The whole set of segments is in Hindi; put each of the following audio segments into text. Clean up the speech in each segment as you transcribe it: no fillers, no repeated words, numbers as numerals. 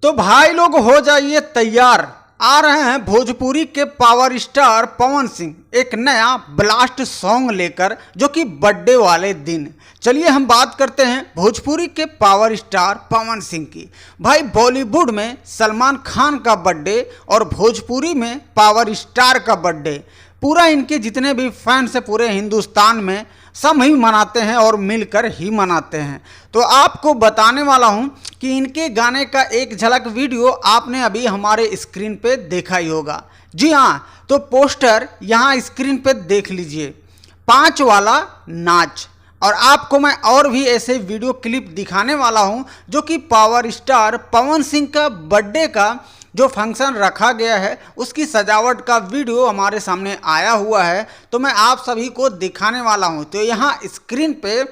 तो भाई लोग हो जाइए तैयार, आ रहे हैं भोजपुरी के पावर स्टार पवन सिंह एक नया ब्लास्ट सॉन्ग लेकर, जो कि बर्थडे वाले दिन। चलिए हम बात करते हैं भोजपुरी के पावर स्टार पवन सिंह की। भाई बॉलीवुड में सलमान खान का बर्थडे और भोजपुरी में पावर स्टार का बर्थडे पूरा इनके जितने भी फैंस हैं पूरे हिंदुस्तान में सब ही मनाते हैं और मिलकर ही मनाते हैं। तो आपको बताने वाला हूं कि इनके गाने का एक झलक वीडियो आपने अभी हमारे स्क्रीन पे देखा ही होगा। जी हाँ, तो पोस्टर यहाँ स्क्रीन पे देख लीजिए, 5 वाला नाच। और आपको मैं और भी ऐसे वीडियो क्लिप दिखाने वाला हूं जो कि पावर स्टार पवन सिंह का बर्थडे का जो फंक्शन रखा गया है उसकी सजावट का वीडियो हमारे सामने आया हुआ है, तो मैं आप सभी को दिखाने वाला हूं। तो यहाँ स्क्रीन पे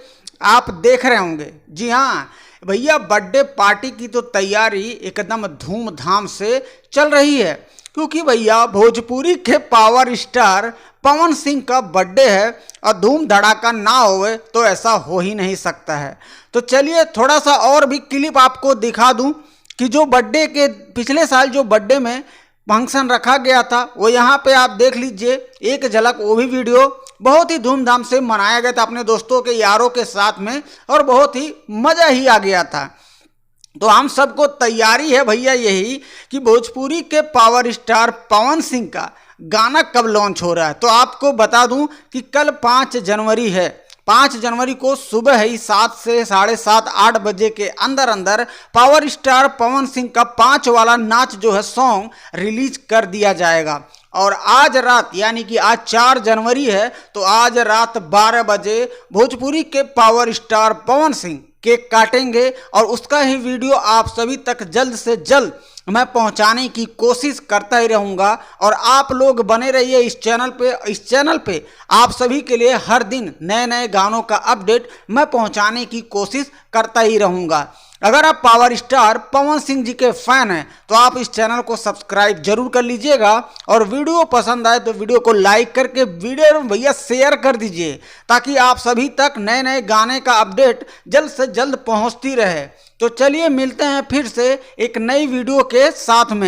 आप देख रहे होंगे। जी हाँ भैया, बर्थडे पार्टी की तो तैयारी एकदम धूमधाम से चल रही है, क्योंकि भैया भोजपुरी के पावर स्टार पवन सिंह का बर्थडे है और धूम धड़ाका ना होवे तो ऐसा हो ही नहीं सकता है। तो चलिए थोड़ा सा और भी क्लिप आपको दिखा दूं कि जो बर्थडे के पिछले साल जो बर्थडे में फंक्शन रखा गया था वो यहाँ पे आप देख लीजिए एक झलक। वो भी वीडियो बहुत ही धूमधाम से मनाया गया था अपने दोस्तों के यारों के साथ में और बहुत ही मज़ा ही आ गया था। तो हम सबको तैयारी है भैया यही कि भोजपुरी के पावर स्टार पवन सिंह का गाना कब लॉन्च हो रहा है। तो आपको बता दूं कि कल 5 जनवरी है। 5 जनवरी को सुबह ही 7 से 7:30 8 बजे के अंदर अंदर पावर स्टार पवन सिंह का 5 वाला नाच जो है सॉन्ग रिलीज कर दिया जाएगा। और आज रात यानी कि आज 4 जनवरी है, तो आज रात 12 बजे भोजपुरी के power star Pawan Singh cake काटेंगे और उसका ही वीडियो आप सभी तक जल्द से जल्द मैं पहुंचाने की कोशिश करता ही रहूंगा। और आप लोग बने रहिए इस चैनल पे आप सभी के लिए हर दिन नए नए गानों का अपडेट मैं पहुंचाने की कोशिश करता ही रहूंगा। अगर आप पावर स्टार पवन सिंह जी के फैन हैं तो आप इस चैनल को सब्सक्राइब जरूर कर लीजिएगा और वीडियो पसंद आए तो वीडियो को लाइक करके वीडियो भैया शेयर कर दीजिए, ताकि आप सभी तक नए नए गाने का अपडेट जल्द से जल्द पहुंचती रहे। तो चलिए मिलते हैं फिर से एक नई वीडियो के साथ में।